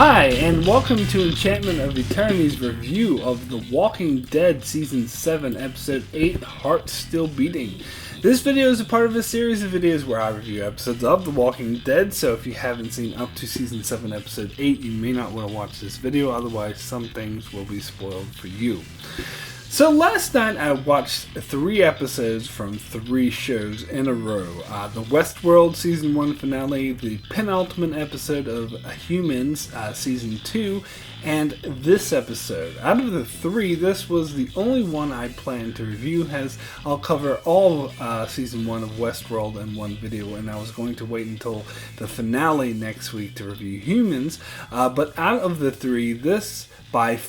Hi, and welcome to Enchantment of Eternity's review of The Walking Dead Season 7, Episode 8, Heart Still Beating. This video is a part of a series of videos where I review episodes of The Walking Dead, so if you haven't seen up to Season 7, Episode 8, you may not want to watch this video, otherwise some things will be spoiled for you. So last night I watched 3 episodes from 3 shows in a row. The Westworld Season 1 finale, the penultimate episode of Humans Season 2, and this episode. Out of the 3, this was the only one I planned to review, as I'll cover all Season 1 of Westworld in one video, and I was going to wait until the finale next week to review Humans. But out of the 3, this by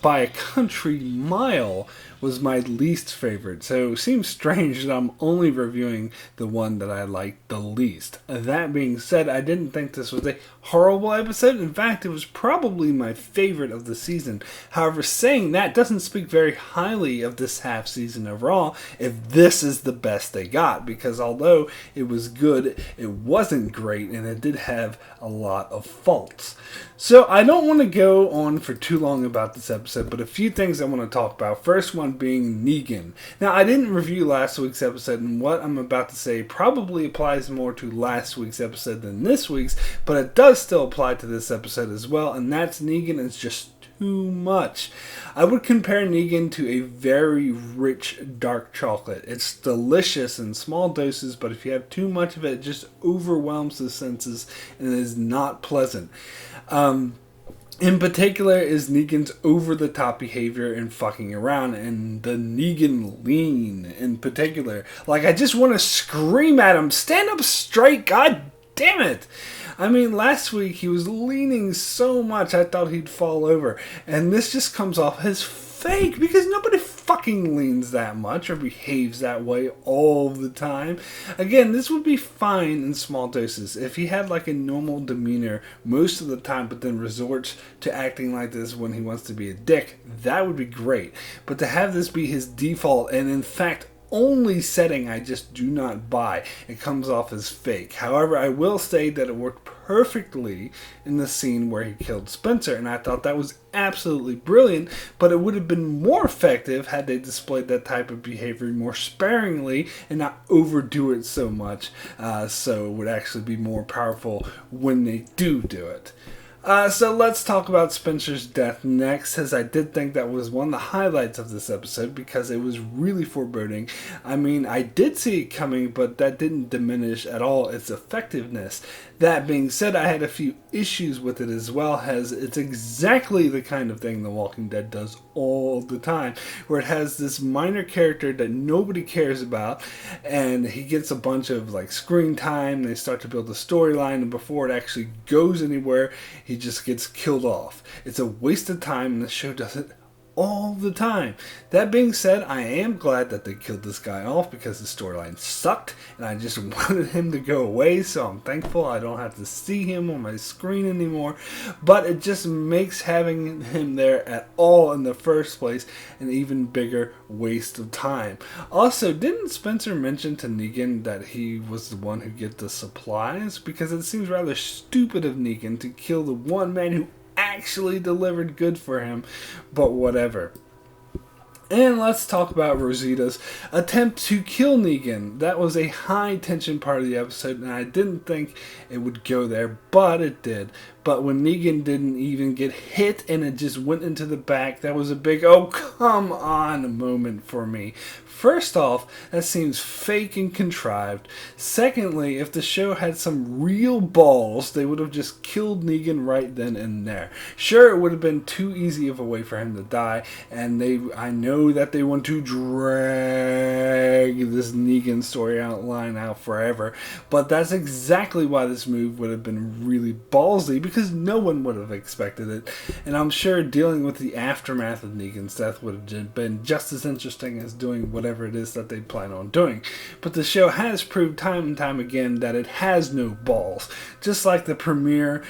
a country mile, was my least favorite. So it seems strange that I'm only reviewing the one that I liked the least. That being said, I didn't think this was a horrible episode. In fact, it was probably my favorite of the season. However, saying that doesn't speak very highly of this half season overall if this is the best they got, because although it was good, it wasn't great, and it did have a lot of faults. So I don't want to go on for too long about this episode, but a few things I want to talk about. First one being Negan. Now, I didn't review last week's episode, and what I'm about to say probably applies more to last week's episode than this week's, but it does still apply to this episode as well, and that's Negan is just too much. I would compare Negan to a very rich dark chocolate. It's delicious in small doses, but if you have too much of it, it just overwhelms the senses and is not pleasant. In particular is Negan's over-the-top behavior and fucking around, and the Negan lean in particular. Like, I just want to scream at him, stand up straight, god damn it! I mean, last week he was leaning so much I thought he'd fall over, and this just comes off as fake, because nobody fucking leans that much or behaves that way all the time. Again, this would be fine in small doses. If he had like a normal demeanor most of the time, but then resorts to acting like this when he wants to be a dick, that would be great. But to have this be his default, and in fact only setting, I just do not buy. It comes off as fake. However, I will say that it worked perfectly in the scene where he killed Spencer, and I thought that was absolutely brilliant, but it would have been more effective had they displayed that type of behavior more sparingly and not overdo it so much, so it would actually be more powerful when they do it. So let's talk about Spencer's death next, as I did think that was one of the highlights of this episode because it was really foreboding. I mean, I did see it coming, but that didn't diminish at all its effectiveness. That being said, I had a few issues with it as well, as it's exactly the kind of thing The Walking Dead does all the time, where it has this minor character that nobody cares about, and he gets a bunch of like screen time, they start to build a storyline, and before it actually goes anywhere, he just gets killed off. It's a waste of time, and the show does it all the time. That being said, I am glad that they killed this guy off because the storyline sucked and I just wanted him to go away, so I'm thankful I don't have to see him on my screen anymore. But it just makes having him there at all in the first place an even bigger waste of time. Also, didn't Spencer mention to Negan that he was the one who gets the supplies? Because it seems rather stupid of Negan to kill the one man who actually delivered good for him, but whatever. And let's talk about Rosita's attempt to kill Negan. That was a high tension part of the episode, and I didn't think it would go there, but it did. But when Negan didn't even get hit and it just went into the back, that was a big oh come on moment for me. First off, that seems fake and contrived. Secondly, if the show had some real balls, they would have just killed Negan right then and there. Sure, it would have been too easy of a way for him to die, and I know that they want to drag this Negan story outline out forever, but that's exactly why this move would have been really ballsy, because no one would have expected it, and I'm sure dealing with the aftermath of Negan's death would have been just as interesting as doing whatever it is that they plan on doing. But the show has proved time and time again that it has no balls, just like the premiere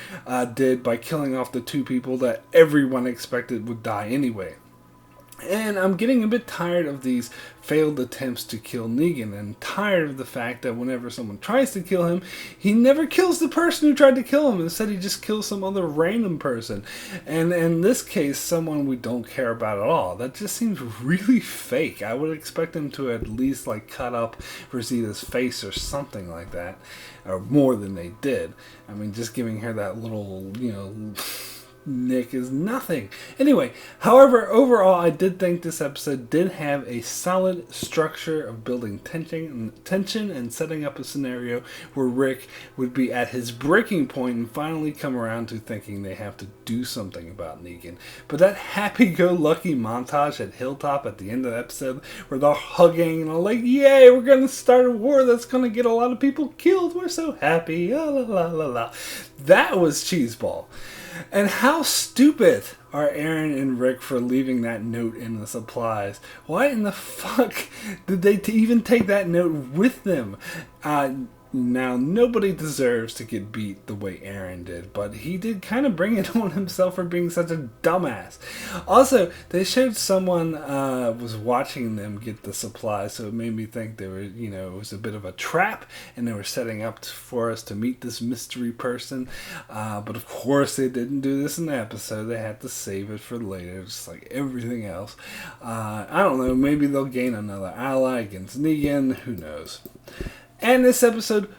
did by killing off the 2 people that everyone expected would die anyway. And I'm getting a bit tired of these failed attempts to kill Negan, and tired of the fact that whenever someone tries to kill him, he never kills the person who tried to kill him. Instead, he just kills some other random person. And in this case, someone we don't care about at all. That just seems really fake. I would expect him to at least cut up Rosita's face or something like that, or more than they did. I mean, just giving her that little, Nick is nothing. Anyway, however, overall, I did think this episode did have a solid structure of building tension and setting up a scenario where Rick would be at his breaking point and finally come around to thinking they have to do something about Negan. But that happy-go-lucky montage at Hilltop at the end of the episode where they're hugging and all like, yay, we're going to start a war that's going to get a lot of people killed. We're so happy. La, la, la, la. That was cheeseball. And how stupid are Aaron and Rick for leaving that note in the supplies? Why in the fuck did they even take that note with them? Now, nobody deserves to get beat the way Aaron did, but he did kind of bring it on himself for being such a dumbass. Also, they showed someone was watching them get the supplies, so it made me think they were, it was a bit of a trap, and they were setting up for us to meet this mystery person. But of course, they didn't do this in the episode. They had to save it for later, just like everything else. I don't know, maybe they'll gain another ally against Negan, who knows. And this episode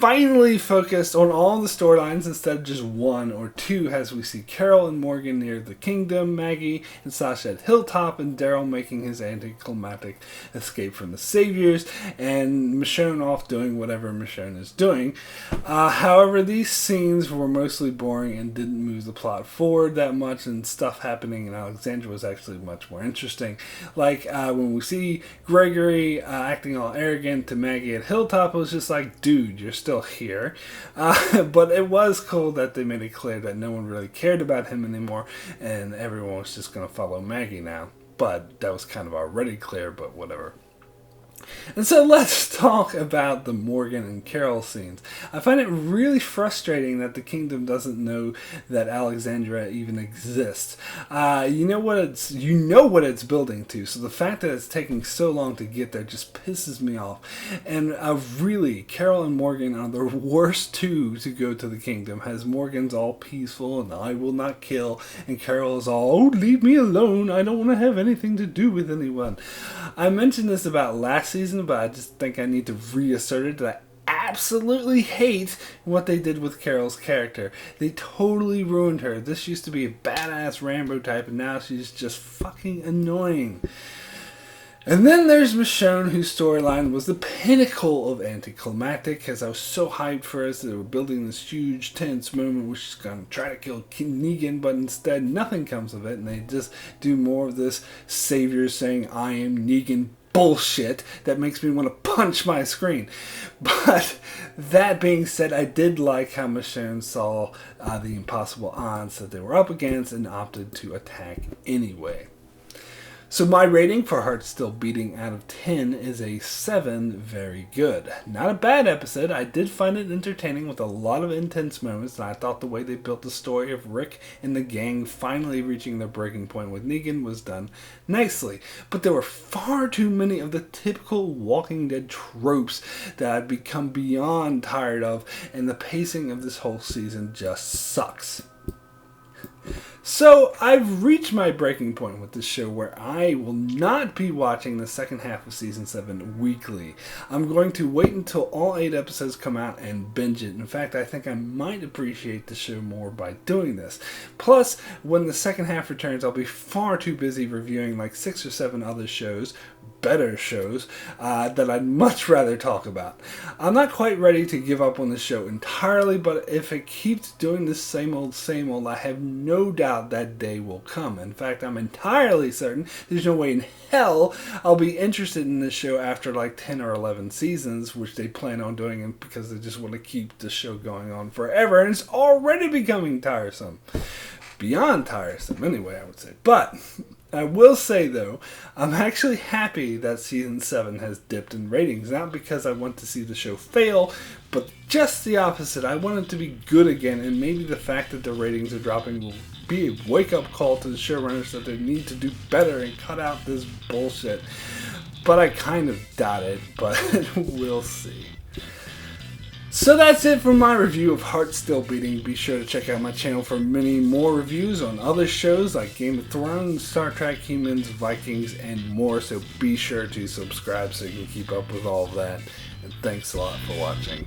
finally focused on all the storylines instead of just one or two, as we see Carol and Morgan near the Kingdom, Maggie and Sasha at Hilltop, and Daryl making his anticlimactic escape from the Saviors, and Michonne off doing whatever Michonne is doing. However, these scenes were mostly boring and didn't move the plot forward that much, and stuff happening in Alexandria was actually much more interesting. Like when we see Gregory acting all arrogant to Maggie at Hilltop, it was just like, dude, you're still here. But it was cool that they made it clear that no one really cared about him anymore and everyone was just going to follow Maggie now. But that was kind of already clear, but whatever. And so let's talk about the Morgan and Carol scenes. I find it really frustrating that the Kingdom doesn't know that Alexandria even exists. You know what it's building to, so the fact that it's taking so long to get there just pisses me off. And really, Carol and Morgan are the worst two to go to the Kingdom, as Morgan's all peaceful and I will not kill, and Carol is all, oh, leave me alone, I don't want to have anything to do with anyone. I mentioned this about last season, but I just think I need to reassert it that I absolutely hate what they did with Carol's character. They totally ruined her. This used to be a badass Rambo type, and now she's just fucking annoying. And then there's Michonne, whose storyline was the pinnacle of anticlimactic, as I was so hyped for us. They were building this huge, tense moment where she's going to try to kill Negan, but instead nothing comes of it, and they just do more of this savior saying, I am Negan bullshit that makes me want to punch my screen. But that being said, I did like how Michonne saw the impossible odds that they were up against and opted to attack anyway. So my rating for Heart Still Beating out of 10 is a 7, very good. Not a bad episode. I did find it entertaining with a lot of intense moments, and I thought the way they built the story of Rick and the gang finally reaching their breaking point with Negan was done nicely. But there were far too many of the typical Walking Dead tropes that I've become beyond tired of, and the pacing of this whole season just sucks. So, I've reached my breaking point with this show where I will not be watching the second half of Season 7 weekly. I'm going to wait until all 8 episodes come out and binge it. In fact, I think I might appreciate the show more by doing this. Plus, when the second half returns, I'll be far too busy reviewing like 6 or 7 other shows, better shows, that I'd much rather talk about. I'm not quite ready to give up on the show entirely, but if it keeps doing the same old, I have no doubt that day will come. In fact, I'm entirely certain there's no way in hell I'll be interested in this show after like 10 or 11 seasons, which they plan on doing because they just want to keep the show going on forever, and it's already becoming tiresome. Beyond tiresome, anyway, I would say. But I will say, though, I'm actually happy that Season 7 has dipped in ratings. Not because I want to see the show fail, but just the opposite. I want it to be good again, and maybe the fact that the ratings are dropping will be a wake-up call to the showrunners that they need to do better and cut out this bullshit. But I kind of doubt it, but we'll see. So that's it for my review of Heart Still Beating. Be sure to check out my channel for many more reviews on other shows like Game of Thrones, Star Trek, Humans, Vikings, and more. So be sure to subscribe so you can keep up with all of that. And thanks a lot for watching.